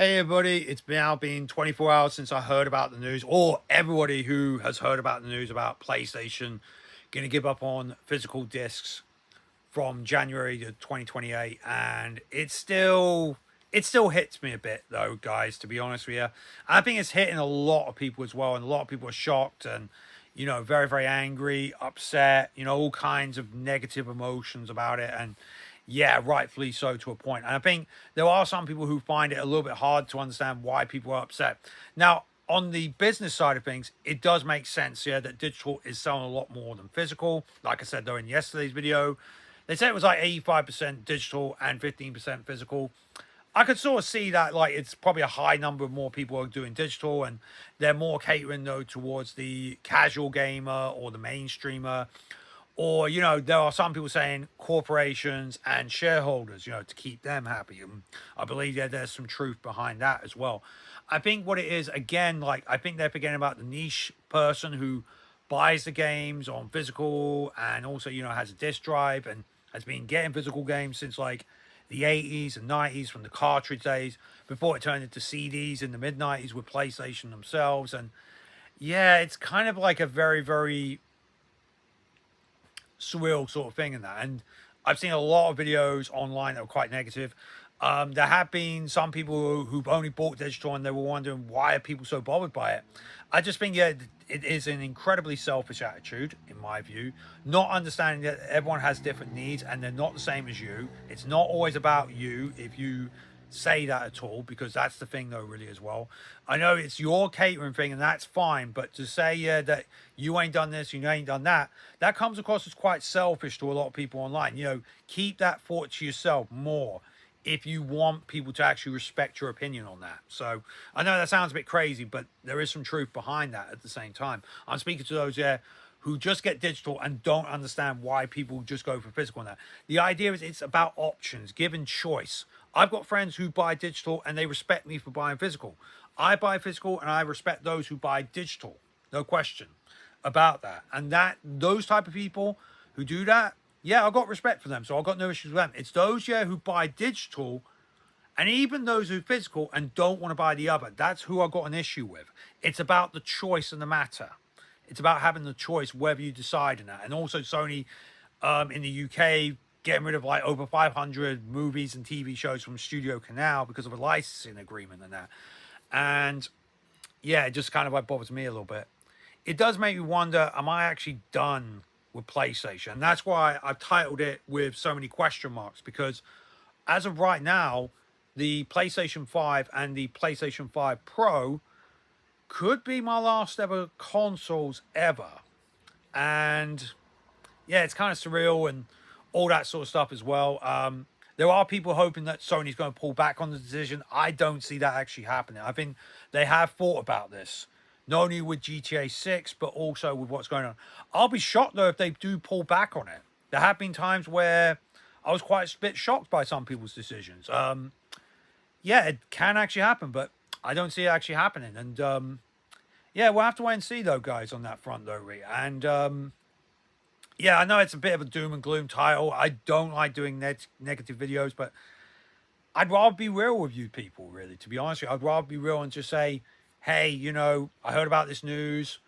Hey everybody, it's now been 24 hours since I heard about the news, or everybody who has heard about the news about PlayStation going to give up on physical discs from January to 2028, and it still hits me a bit though, guys, to be honest with you. I think it's hitting a lot of people as well, and a lot of people are shocked and very, very angry, upset, all kinds of negative emotions about it. And yeah, rightfully so to a point. And I think there are some people who find it a little bit hard to understand why people are upset. Now, on the business side of things, it does make sense, yeah, that digital is selling a lot more than physical. Like I said, though, in yesterday's video, they said it was like 85% digital and 15% physical. I could sort of see that, like, it's probably a high number of more people are doing digital, and they're more catering though towards the casual gamer or the mainstreamer, or there are some people saying corporations and shareholders, to keep them happy. And I believe that there's some truth behind that as well. I think what it is, again, like, I think they're forgetting about the niche person who buys the games on physical and also has a disc drive and has been getting physical games since like the 80s and 90s, from the cartridge days before it turned into CDs in the mid 90s with PlayStation themselves. And yeah, it's kind of like a very, very surreal sort of thing in that. And I've seen a lot of videos online that were quite negative. There have been some people who've only bought digital and they were wondering why are people so bothered by it. I just think, yeah, it is an incredibly selfish attitude, in my view, not understanding that everyone has different needs and they're not the same as you. It's not always about you if you say that at all, because that's the thing though, really, as well. I know it's your catering thing and that's fine, but to say, yeah, that you ain't done this, you ain't done that, that comes across as quite selfish to a lot of people online. Keep that thought to yourself more if you want people to actually respect your opinion on that. So I know that sounds a bit crazy, but there is some truth behind that at the same time. I'm speaking to those who just get digital and don't understand why people just go for physical on that. The idea is it's about options, given choice. I've got friends who buy digital and they respect me for buying physical. I buy physical and I respect those who buy digital. No question about that. And those type of people who do that, yeah, I've got respect for them. So I've got no issues with them. It's those, yeah, who buy digital, and even those who physical and don't want to buy the other. That's who I've got an issue with. It's about the choice in the matter. It's about having the choice whether you decide in that. And also Sony, in the UK, getting rid of like over 500 movies and TV shows from Studio Canal because of a licensing agreement and that. And yeah, it just kind of like bothers me a little bit. It does make me wonder, am I actually done with PlayStation? And that's why I've titled it with so many question marks, because as of right now, the PlayStation 5 and the PlayStation 5 Pro could be my last ever consoles ever. And yeah, it's kind of surreal and all that sort of stuff as well. There are people hoping that Sony's going to pull back on the decision. I don't see that actually happening. I think they have thought about this, not only with GTA 6, but also with what's going on. I'll be shocked, though, if they do pull back on it. There have been times where I was quite a bit shocked by some people's decisions. Yeah, it can actually happen, but I don't see it actually happening. And yeah, we'll have to wait and see, though, guys, on that front, though, Rhea. And yeah, I know it's a bit of a doom and gloom title. I don't like doing negative videos, but I'd rather be real with you people, really, to be honest with you. I'd rather be real and just say, hey, I heard about this news.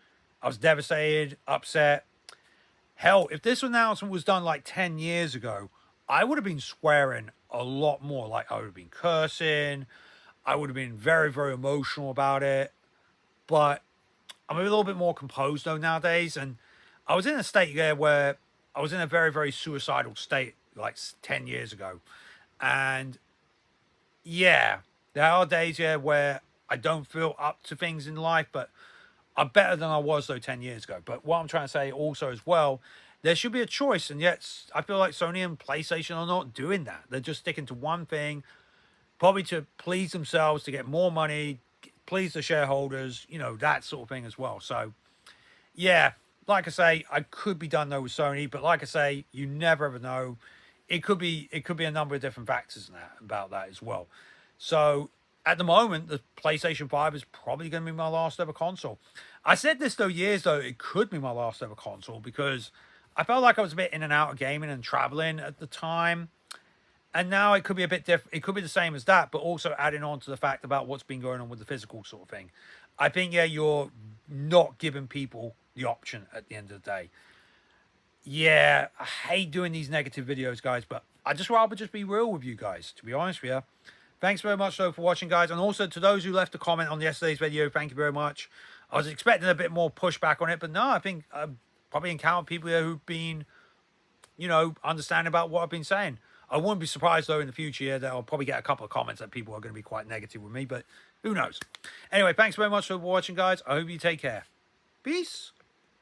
I was devastated, upset. Hell, if this announcement was done like 10 years ago, I would have been swearing a lot more. Like, I would have been cursing. I would have been very, very emotional about it. But I'm a little bit more composed, though, nowadays. And I was in a state there where I was in a very, very suicidal state like 10 years ago. And yeah, there are days, yeah, where I don't feel up to things in life, but I'm better than I was, though, 10 years ago. But what I'm trying to say also as well, there should be a choice. And yet I feel like Sony and PlayStation are not doing that. They're just sticking to one thing, probably to please themselves, to get more money, please the shareholders, that sort of thing as well. So yeah, like I say, I could be done though with Sony, but like I say, you never ever know. It could be a number of different factors in that, about that as well. So at the moment, the PlayStation 5 is probably going to be my last ever console. I said this though years though, it could be my last ever console, because I felt like I was a bit in and out of gaming and traveling at the time. And now it could be a bit different. It could be the same as that, but also adding on to the fact about what's been going on with the physical sort of thing. I think, yeah, you're not giving people the option at the end of the day. Yeah, I hate doing these negative videos, guys, but I just rather just be real with you guys, to be honest with you. Thanks very much, though, for watching, guys. And also to those who left a comment on yesterday's video, thank you very much. I was expecting a bit more pushback on it, but no, I think I've probably encountered people here who've been, you know, understanding about what I've been saying. I wouldn't be surprised, though, in the future that I'll probably get a couple of comments that people are going to be quite negative with me, but who knows? Anyway, thanks very much for watching, guys. I hope you take care. Peace.